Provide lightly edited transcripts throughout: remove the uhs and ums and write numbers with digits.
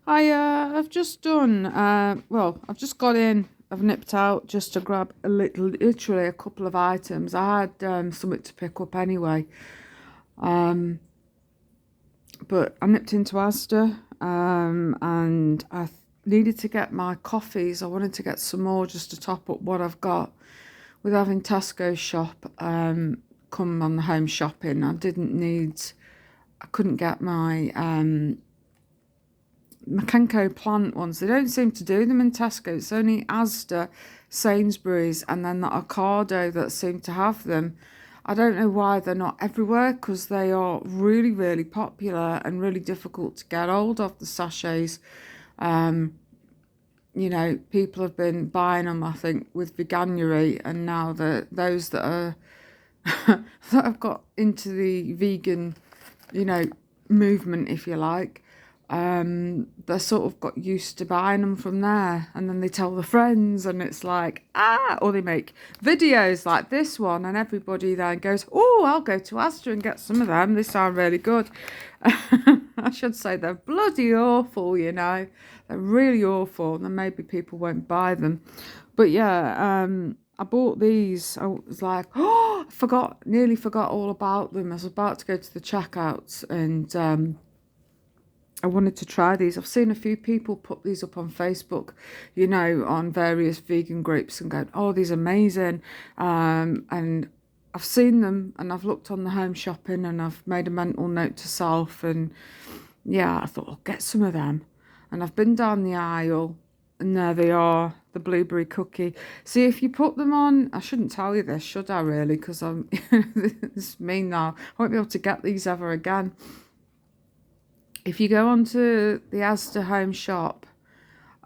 I've just done, I've just got in, I've nipped out just to grab literally a couple of items. I had something to pick up anyway, um, but I nipped into Asda, and needed to get my coffees. I wanted to get some more just to top up what I've got. With having Tesco shop come on the home shopping, I couldn't get my Makenko plant ones. They don't seem to do them in Tesco. It's only Asda, Sainsbury's, and then the Ocado that seem to have them. I don't know why they're not everywhere because they are really, really popular and really difficult to get hold of, the sachets. Um, People have been buying them, I think, with veganuary, and now those that are that have got into the vegan, you know, movement, if you like, they sort of got used to buying them from there, and then they tell their friends, and it's like, or they make videos like this one, and everybody then goes, oh, I'll go to Asda and get some of them. They sound really good. I should say they're bloody awful, They're really awful, and then maybe people won't buy them. But yeah, I bought these. I was like, oh, nearly forgot all about them. I was about to go to the checkouts, and I wanted to try these. I've seen a few people put these up on Facebook, on various vegan groups and going, oh, these are amazing. And I've seen them and I've looked on the home shopping and I've made a mental note to self. And yeah, I thought I'll get some of them. And I've been down the aisle and there they are, the blueberry cookie. See, if you put them on, I shouldn't tell you this, should I really? Because it's me now. I won't be able to get these ever again. If you go onto the Asda home shop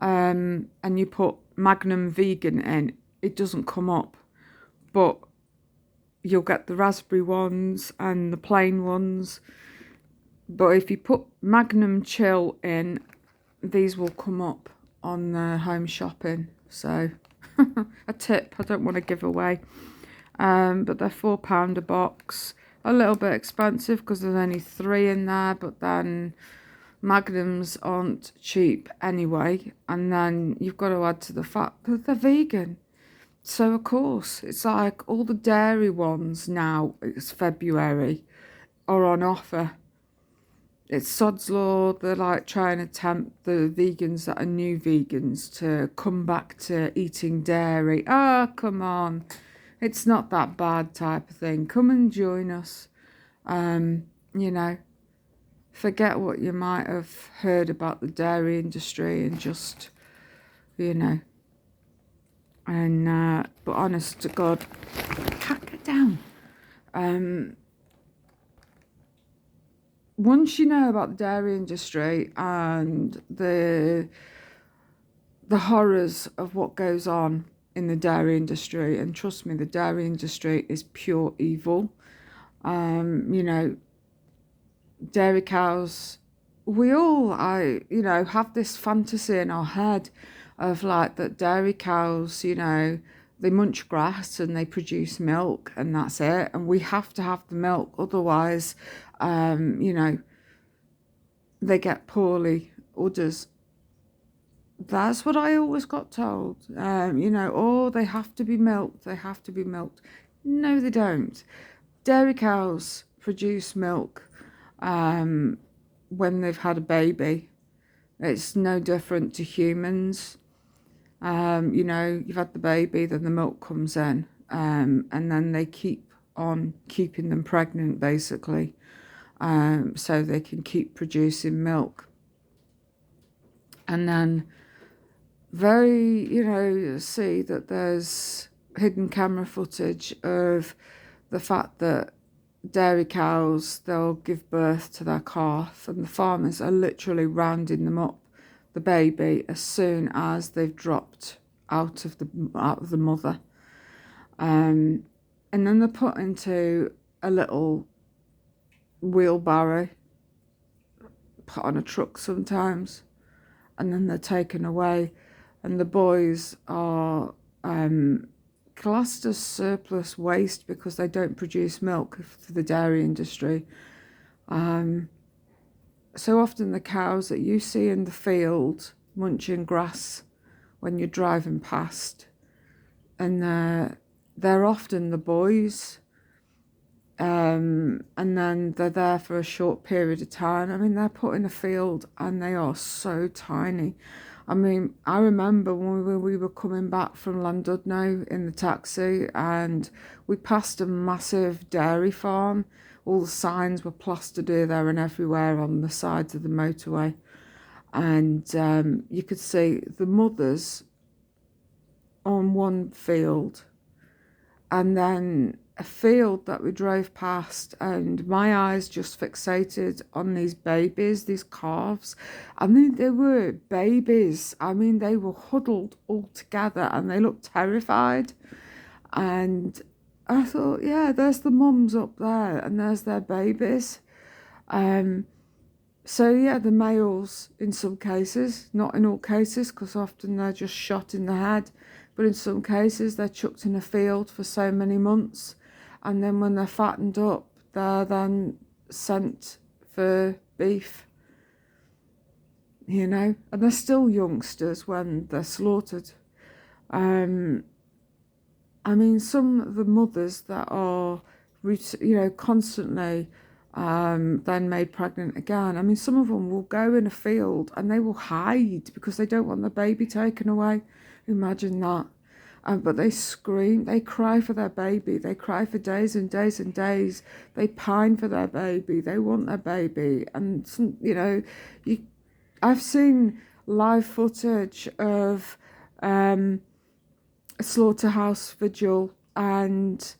and you put Magnum vegan in, it doesn't come up. But you'll get the raspberry ones and the plain ones. But if you put Magnum chill in, these will come up on the home shopping. So a tip I don't want to give away. But they're £4 a box. A little bit expensive because there's only 3 in there, but then Magnums aren't cheap anyway, and then you've got to add to the fact that they're vegan. So of course, it's like all the dairy ones now, it's February, are on offer. It's sod's law. They're like trying to tempt the vegans that are new vegans to come back to eating dairy. Oh, come on. It's not that bad type of thing. Come and join us. Um, you know, Forget what you might have heard about the dairy industry and just, you know, but honest to God, I can't get down. Once you know about the dairy industry and the horrors of what goes on in the dairy industry, and trust me, the dairy industry is pure evil. You know, dairy cows, have this fantasy in our head of like that dairy cows, they munch grass and they produce milk and that's it. And we have to have the milk, otherwise, they get poorly udders. That's what I always got told. Oh, they have to be milked, they have to be milked. No, they don't. Dairy cows produce milk when they've had a baby. It's no different to humans. You've had the baby, then the milk comes in, and then they keep on keeping them pregnant, basically, so they can keep producing milk. And then see that there's hidden camera footage of the fact that dairy cows, they'll give birth to their calf and the farmers are literally rounding them up, the baby, as soon as they've dropped out of the mother, and then they're put into a little wheelbarrow, put on a truck sometimes, and then they're taken away, and the boys are classed as surplus waste because they don't produce milk for the dairy industry. so often the cows that you see in the field munching grass when you're driving past, and they're often the boys, and then they're there for a short period of time. I mean, they're put in a field and they are so tiny. I mean, I remember when we were coming back from Llandudno in the taxi, and we passed a massive dairy farm. All the signs were plastered here, there and everywhere on the sides of the motorway. And you could see the mothers on one field, and then a field that we drove past, and my eyes just fixated on these babies, these calves. I mean, they were babies. I mean, they were huddled all together and they looked terrified. And I thought, yeah, there's the mums up there and there's their babies. So yeah, the males in some cases, not in all cases, because often they're just shot in the head, but in some cases they're chucked in a field for so many months, and then when they're fattened up, they're then sent for beef, and they're still youngsters when they're slaughtered. I mean, some of the mothers that are, constantly then made pregnant again. I mean, some of them will go in a field and they will hide because they don't want the baby taken away. Imagine that. But they scream, they cry for their baby. They cry for days and days and days. They pine for their baby. They want their baby. And, I've seen live footage of a slaughterhouse vigil, and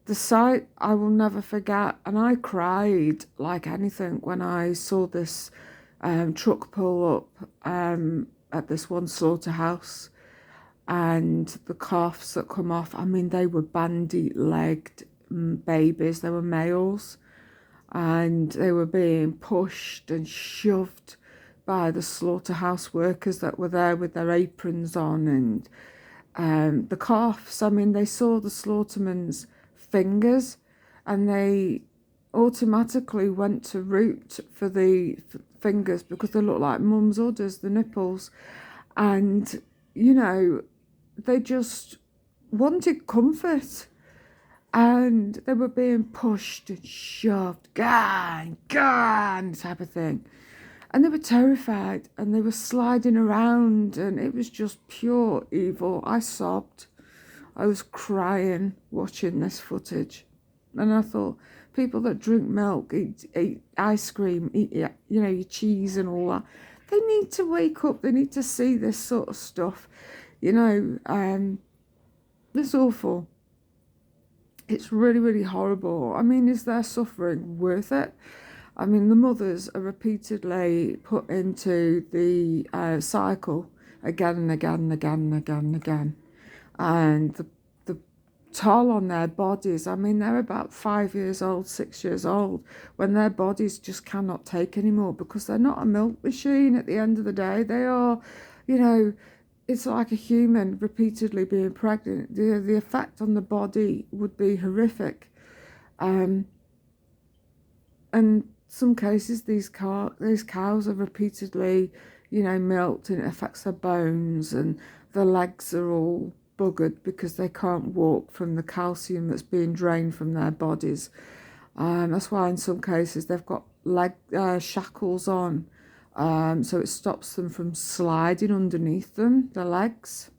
the sight I will never forget. And I cried like anything when I saw this truck pull up at this one slaughterhouse, and the calves that come off. I mean, they were bandy-legged babies. They were males, and they were being pushed and shoved by the slaughterhouse workers that were there with their aprons on. And the calves, I mean, they saw the slaughterman's fingers and they automatically went to root for the fingers because they look like mum's udders, the nipples. And, they just wanted comfort, and they were being pushed and shoved, gone type of thing. And they were terrified and they were sliding around, and it was just pure evil. I sobbed. I was crying watching this footage. And I thought, people that drink milk, eat ice cream, eat your cheese and all that, they need to wake up. They need to see this sort of stuff. It's awful. It's really, really horrible. I mean, is their suffering worth it? I mean, the mothers are repeatedly put into the cycle again and again and again and again and again. And the toll on their bodies, I mean, they're about 5 years old, 6 years old, when their bodies just cannot take anymore because they're not a milk machine at the end of the day. They are, it's like a human repeatedly being pregnant. The effect on the body would be horrific. And some cases, these cows are repeatedly, milked, and it affects their bones, and their legs are all buggered because they can't walk from the calcium that's being drained from their bodies. That's why in some cases they've got leg shackles on, so it stops them from sliding underneath them, the legs.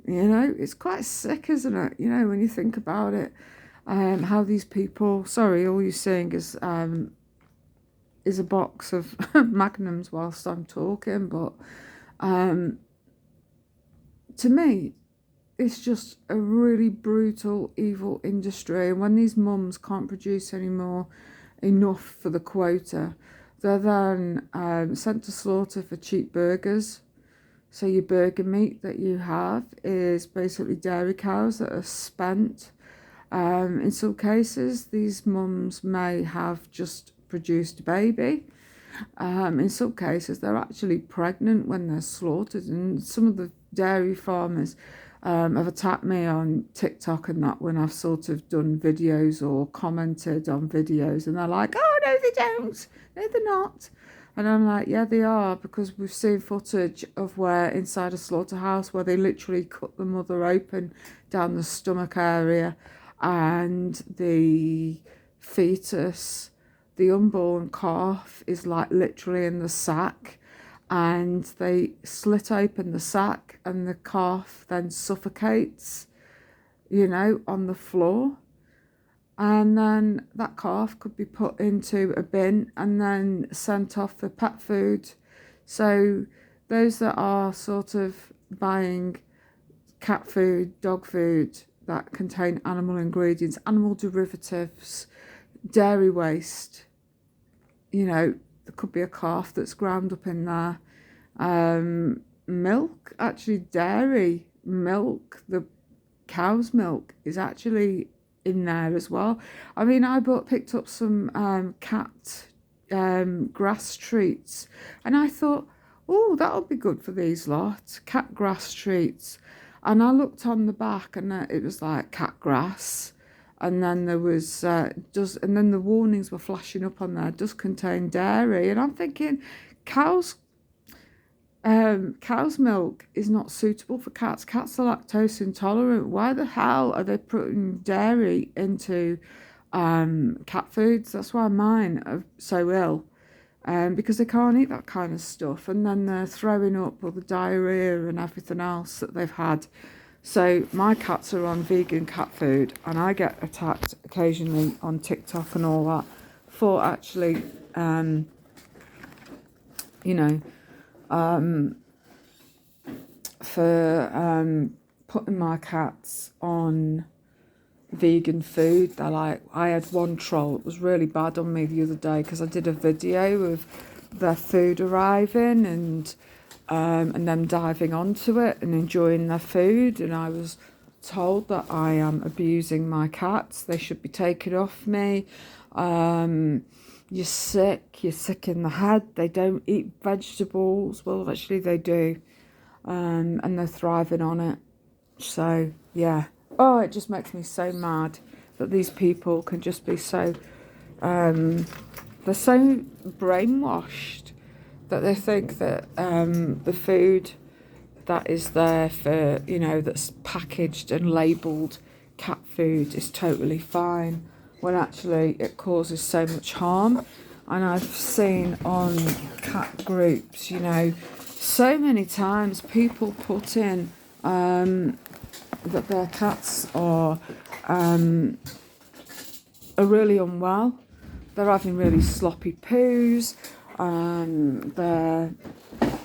It's quite sick, isn't it? When you think about it. How these people, sorry, all you're seeing is a box of magnums whilst I'm talking, but to me, it's just a really brutal, evil industry. And when these mums can't produce enough for the quota, they're then sent to slaughter for cheap burgers. So your burger meat that you have is basically dairy cows that are spent. In some cases, these mums may have just produced a baby. In some cases, they're actually pregnant when they're slaughtered. And some of the dairy farmers, have attacked me on TikTok and that when I've sort of done videos or commented on videos, and they're like, oh, no, they don't. No, they're not. And I'm like, yeah, they are, because we've seen footage of where inside a slaughterhouse where they literally cut the mother open down the stomach area, and the fetus, the unborn calf, is like literally in the sack, and they slit open the sack and the calf then suffocates, you know, on the floor. And then that calf could be put into a bin and then sent off for pet food. So those that are sort of buying cat food, dog food that contain animal ingredients, animal derivatives, dairy waste, you know, there could be a calf that's ground up in there. Milk, actually dairy milk, the cow's milk is actually in there as well. I mean, I picked up some cat grass treats, and I thought, oh, that'll be good for these lot, cat grass treats. And I looked on the back, and it was like cat grass, and then there was and then the warnings were flashing up on there, does contain dairy, and I'm thinking, cow's milk is not suitable for cats. Cats are lactose intolerant. Why the hell are they putting dairy into cat foods? That's why mine are so ill, because they can't eat that kind of stuff, and then they're throwing up all the diarrhea and everything else that they've had. So my cats are on vegan cat food, and I get attacked occasionally on TikTok and all that for actually, you know, for putting my cats on vegan food. They're like, I had one troll, it was really bad on me the other day because I did a video of their food arriving and them diving onto it and enjoying their food, and I was told that I am abusing my cats. They should be taken off me. You're sick in the head. They don't eat vegetables. Well, actually they do, and they're thriving on it. So yeah, oh, it just makes me so mad that these people can just be so they're so brainwashed that they think that the food that is there for, you know, that's packaged and labelled cat food is totally fine, when actually it causes so much harm. And I've seen on cat groups, you know, so many times people put in that their cats are really unwell. They're having really sloppy poos. They're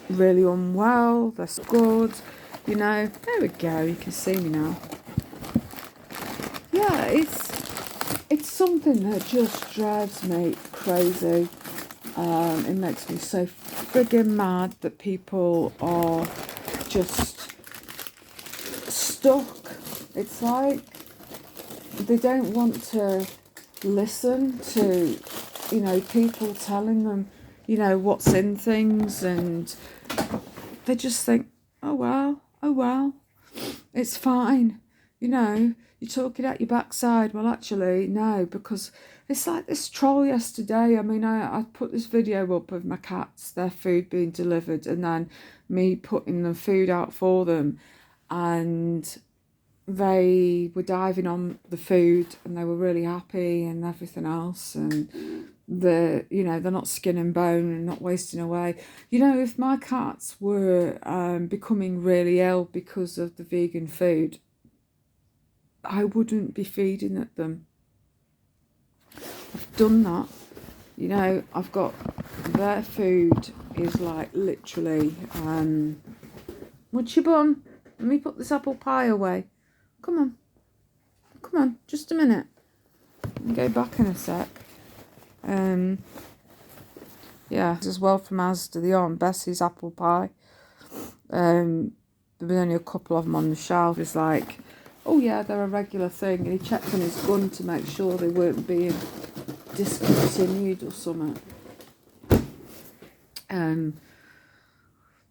really unwell. They're scored. You know, there we go. You can see me now. Yeah, it's something that just drives me crazy. It makes me so friggin' mad that people are just stuck. It's like they don't want to listen to, you know, people telling them, you know, what's in things, and they just think, oh well, it's fine. You know, you're talking at your backside. Well, actually, no, because it's like this troll yesterday. I mean, I put this video up of my cats, their food being delivered, and then me putting the food out for them, and they were diving on the food and they were really happy and everything else, and you know, they're not skin and bone and not wasting away. You know, if my cats were becoming really ill because of the vegan food, I wouldn't be feeding at them. I've done that. You know, I've got their food is like literally what's your bun? Let me put this apple pie away. Come on, just a minute. I'll go back in a sec. Yeah, as well from Asda, the Aunt Bessie's apple pie. There was only a couple of them on the shelf. It's like, oh yeah, they're a regular thing. And he checked on his gun to make sure they weren't being discontinued or something.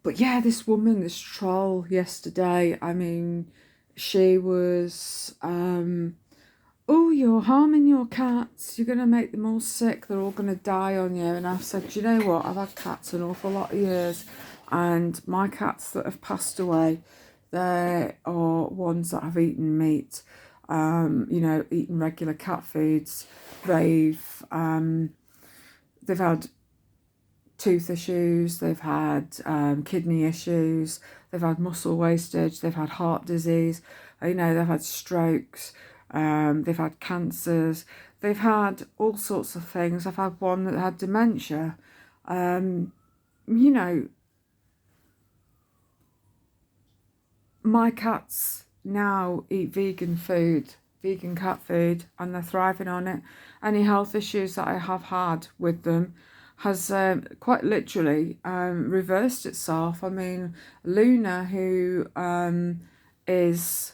But yeah, this woman, this troll yesterday, I mean, she was, oh, you're harming your cats, you're going to make them all sick, they're all going to die on you. And I've said, do you know what, I've had cats an awful lot of years, and my cats that have passed away, they are ones that have eaten meat, you know, eaten regular cat foods. They've had tooth issues, they've had kidney issues, they've had muscle wastage, they've had heart disease, you know, they've had strokes, they've had cancers, they've had all sorts of things. I've had one that had dementia. You know, my cats now eat vegan food, vegan cat food, and they're thriving on it. Any health issues that I have had with them has quite literally reversed itself. I mean, Luna, who is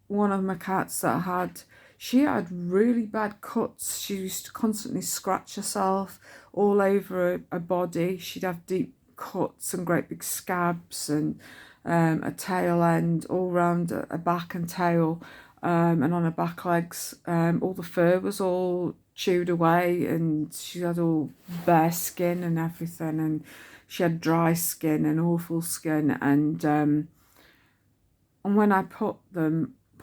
one of my cats that she had really bad cuts. She used to constantly scratch herself all over her body. She'd have deep cuts and great big scabs, and a tail end all round her back and tail, and on her back legs. All the fur was all chewed away, and she had all bare skin and everything, and she had dry skin and awful skin. And when I put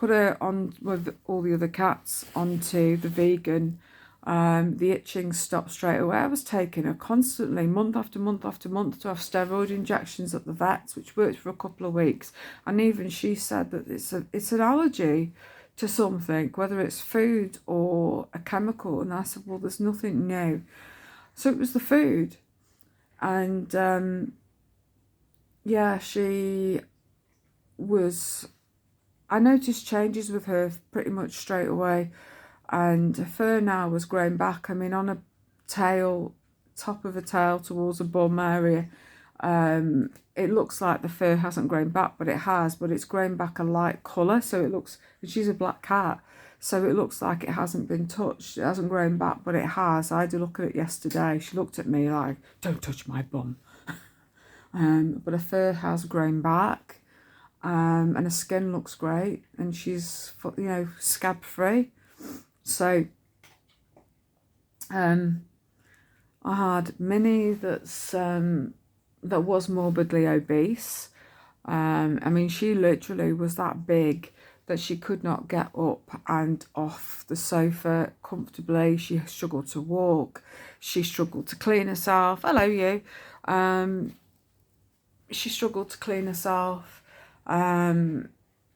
her on with all the other cats onto the vegan, the itching stopped straight away. I was taking her constantly, month after month after month, to have steroid injections at the vets, which worked for a couple of weeks. And even she said that it's an allergy to something, whether it's food or a chemical. And I said, well, there's nothing new. So it was the food. And yeah, I noticed changes with her pretty much straight away, and her fur now was growing back. I mean, on a tail, top of a tail towards the bum area, it looks like the fur hasn't grown back, but it has. But it's grown back a light colour, so it looks. And she's a black cat, so it looks like it hasn't been touched. It hasn't grown back, but it has. I had a look at it yesterday. She looked at me like, "Don't touch my bum." But her fur has grown back. And her skin looks great, and she's, you know, scab free. So I had Minnie that was morbidly obese. I mean, she literally was that big that she could not get up and off the sofa comfortably. She struggled to walk. She struggled to clean herself. Hello, you. She struggled to clean herself.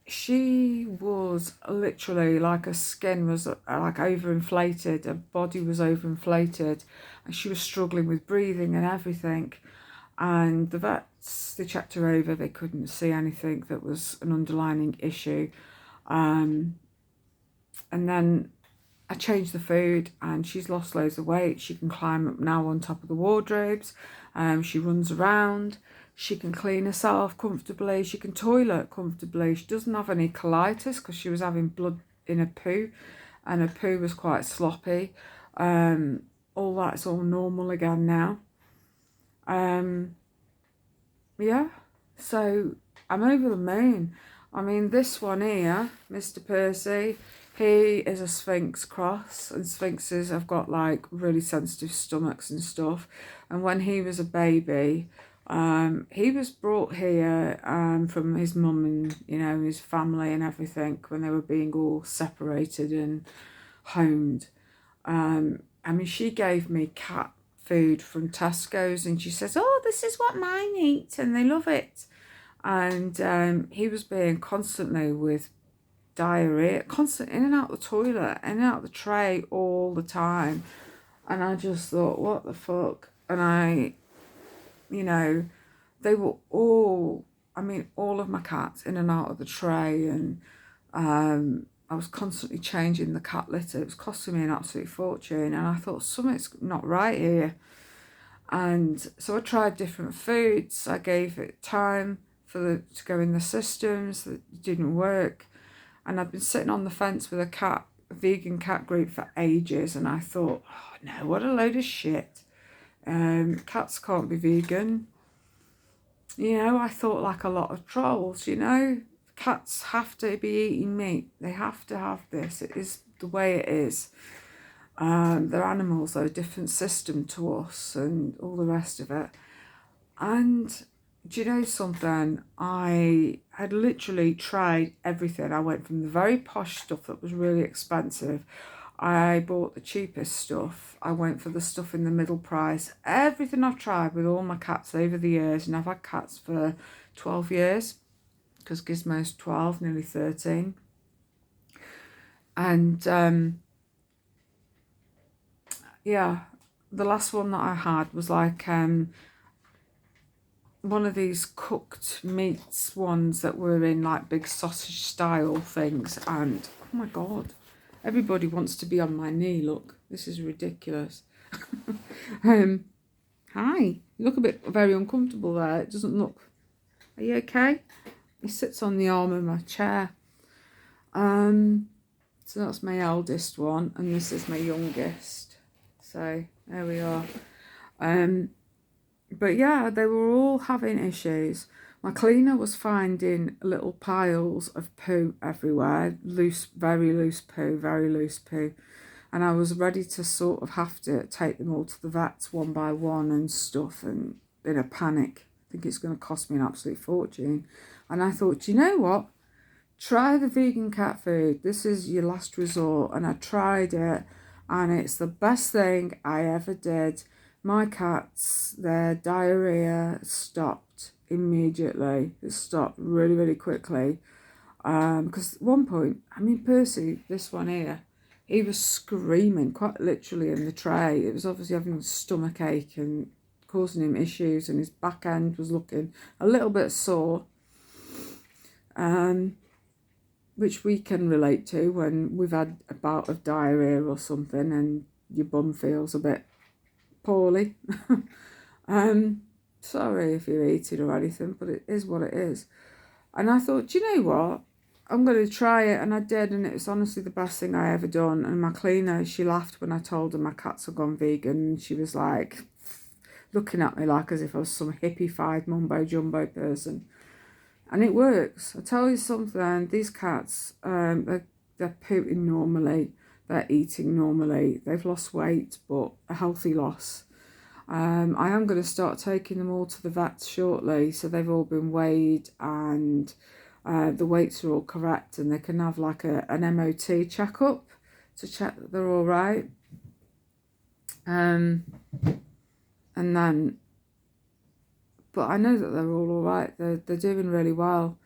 She was literally like, her skin was like overinflated, her body was overinflated, and she was struggling with breathing and everything. And the vets, they checked her over, they couldn't see anything that was an underlying issue. And then I changed the food, and she's lost loads of weight. She can climb up now on top of the wardrobes. She runs around. She can clean herself comfortably. She can toilet comfortably. She doesn't have any colitis because she was having blood in her poo, and her poo was quite sloppy. All that's all normal again now. Yeah, so I'm over the moon. I mean, this one here, Mr. Percy, he is a Sphinx cross, and Sphinxes have got like really sensitive stomachs and stuff. And when he was a baby, he was brought here from his mum and, you know, his family and everything when they were being all separated and homed. I mean, she gave me cat food from Tesco's, and she says, "Oh, this is what mine eat, and they love it." And he was being constantly with diarrhea, constant in and out the toilet, in and out the tray all the time. And I just thought, what the fuck? And you know, they were all, I mean, all of my cats in and out of the tray. And I was constantly changing the cat litter. It was costing me an absolute fortune. And I thought, something's not right here. And so I tried different foods. I gave it time to go in the systems. That didn't work. And I've been sitting on the fence with a vegan cat group for ages. And I thought, oh no, what a load of shit. Cats can't be vegan. You know, I thought like a lot of trolls, you know. cats have to be eating meat. They have to have this. It is the way it is. They're animals, they're a different system to us and all the rest of it. And do you know something? I had literally tried everything. I went from the very posh stuff that was really expensive. I bought the cheapest stuff. I went for the stuff in the middle price. Everything I've tried with all my cats over the years, and I've had cats for 12 years, because Gizmo's 12, nearly 13. And yeah, the last one that I had was like one of these cooked meats ones that were in like big sausage style things, and oh my god, everybody wants to be on my knee. Look, this is ridiculous. Hi, you look a bit very uncomfortable there. It doesn't look, are you okay? He sits on the arm of my chair. So that's my eldest one, and this is my youngest. So there we are. But yeah, they were all having issues. My cleaner was finding little piles of poo everywhere, loose, very loose poo. And I was ready to sort of have to take them all to the vets one by one and stuff, and in a panic. I think it's going to cost me an absolute fortune. And I thought, you know what? Try the vegan cat food. This is your last resort. And I tried it, and it's the best thing I ever did. My cats, their diarrhea stopped immediately. It stopped really, really quickly. Because at one point, I mean, Percy, this one here, he was screaming quite literally in the tray. It was obviously having a stomach ache and causing him issues, and his back end was looking a little bit sore. Which we can relate to when we've had a bout of diarrhea or something and your bum feels a bit poorly. Sorry if you're eating or anything, but it is what it is. And I thought, do you know what? I'm going to try it, and I did, and it was honestly the best thing I ever done. And my cleaner, she laughed when I told her my cats had gone vegan, and she was like looking at me like as if I was some hippie-fied mumbo-jumbo person. And it works. I tell you something, these cats, they're pooping normally, they're eating normally, they've lost weight, but a healthy loss. I am going to start taking them all to the vets shortly, so they've all been weighed and the weights are all correct, and they can have like an MOT checkup to check that they're all right. And then, but I know that they're all right. They're doing really well.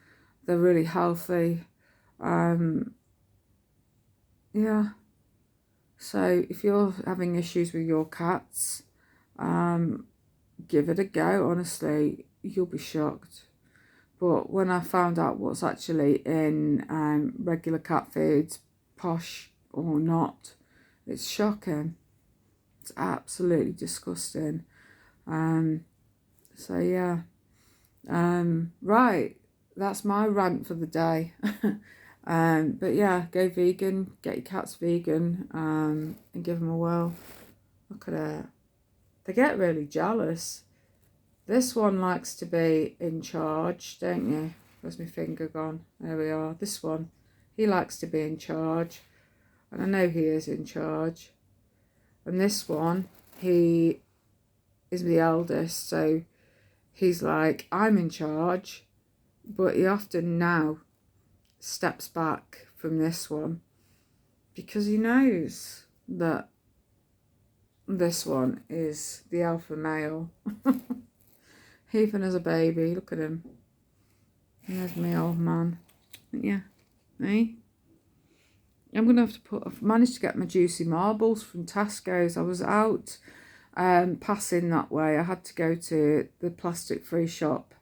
They're really healthy. Yeah. So if you're having issues with your cats, give it a go. Honestly, you'll be shocked. But when I found out what's actually in regular cat foods, posh or not, it's shocking. It's absolutely disgusting. So yeah. Right, that's my rant for the day. But yeah, go vegan, get your cats vegan, and give them a whirl. Look at it. They get really jealous. This one likes to be in charge, don't you? Where's my finger gone? There we are. This one, he likes to be in charge. And I know he is in charge. And this one, he is the eldest, so he's like, I'm in charge. But he often now steps back from this one because he knows that this one is the alpha male. Even as a baby, look at him. There's my old man. Yeah, eh? I'm going to have to I've managed to get my juicy marbles from Tesco's. I was out passing that way. I had to go to the plastic free shop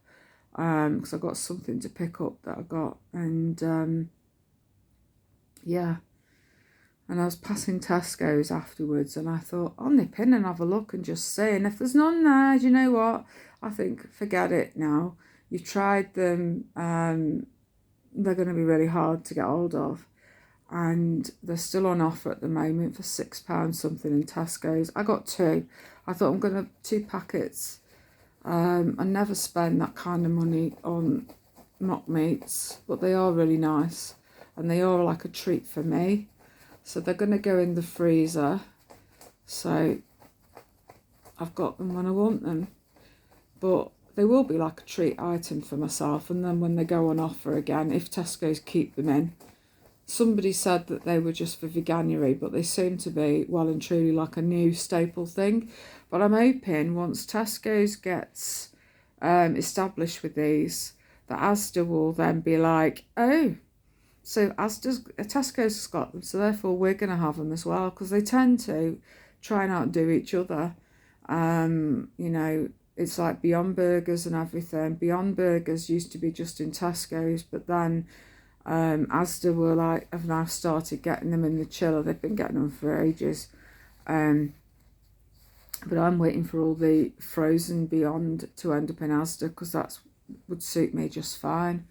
because I got something to pick up that I got. And yeah. And I was passing Tesco's afterwards, and I thought, I'll nip in and have a look and just see. And if there's none there, do you know what? I think, forget it now. You've tried them. They're going to be really hard to get hold of. And they're still on offer at the moment for £6 something in Tesco's. I got 2. I thought I'm going to have 2 packets. I never spend that kind of money on mock meats, but they are really nice and they are like a treat for me. So they're going to go in the freezer, so I've got them when I want them, but they will be like a treat item for myself. And then when they go on offer again, if Tesco's keep them in, somebody said that they were just for veganuary, but they seem to be well and truly like a new staple thing. But I'm hoping once Tesco's gets established with these, that Asda will then be like, oh, so Tesco's has got them, so therefore we're going to have them as well, because they tend to try and outdo each other. You know, it's like Beyond Burgers and everything. Beyond Burgers used to be just in Tesco's, but then Asda were like, have now started getting them in the chiller. They've been getting them for ages. But I'm waiting for all the frozen Beyond to end up in Asda, because that would suit me just fine.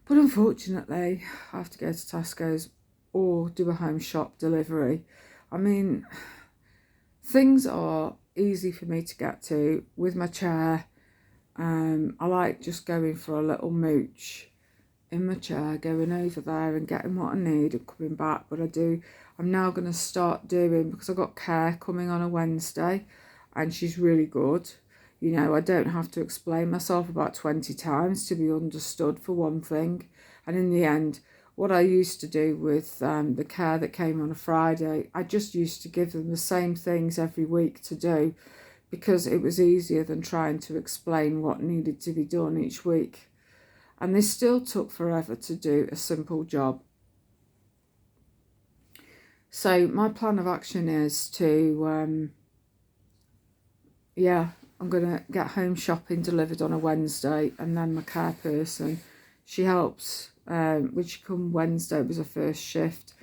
But unfortunately, I have to go to Tesco's or do a home shop delivery. I mean, things are easy for me to get to with my chair. I like just going for a little mooch in my chair, going over there and getting what I need and coming back. But I'm now going to start doing, because I've got Care coming on a Wednesday and she's really good. You know, I don't have to explain myself about 20 times to be understood, for one thing. And in the end, what I used to do with the Care that came on a Friday, I just used to give them the same things every week to do, because it was easier than trying to explain what needed to be done each week. And they still took forever to do a simple job. So my plan of action is to, I'm going to get home shopping delivered on a Wednesday, and then my Care person, she helps. When she come Wednesday, it was her first shift,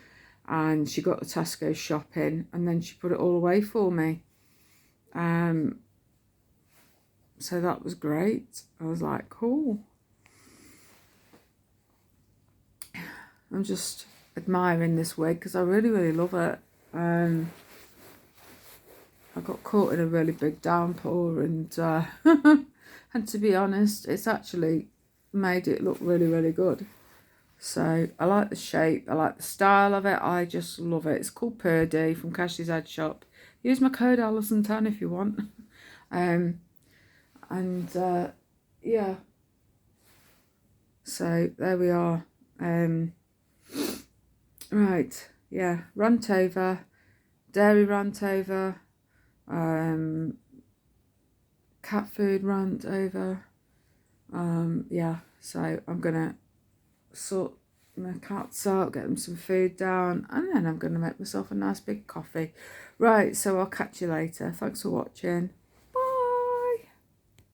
and she got the Tesco shopping, and then she put it all away for me. So that was great. I was like, cool. I'm just admiring this wig because I really, really love it. I got caught in a really big downpour, and and to be honest, it's actually made it look really, really good. So I like the shape, I like the style of it, I just love it. It's called Purdy from Cashie's Head Shop. Use my code Alison10 if you want. Yeah. So there we are. Right, yeah, rant over, dairy rant over, cat food rant over. Yeah, so I'm gonna sort my cats out, get them some food down, and then I'm gonna make myself a nice big coffee. Right, so I'll catch you later. Thanks for watching.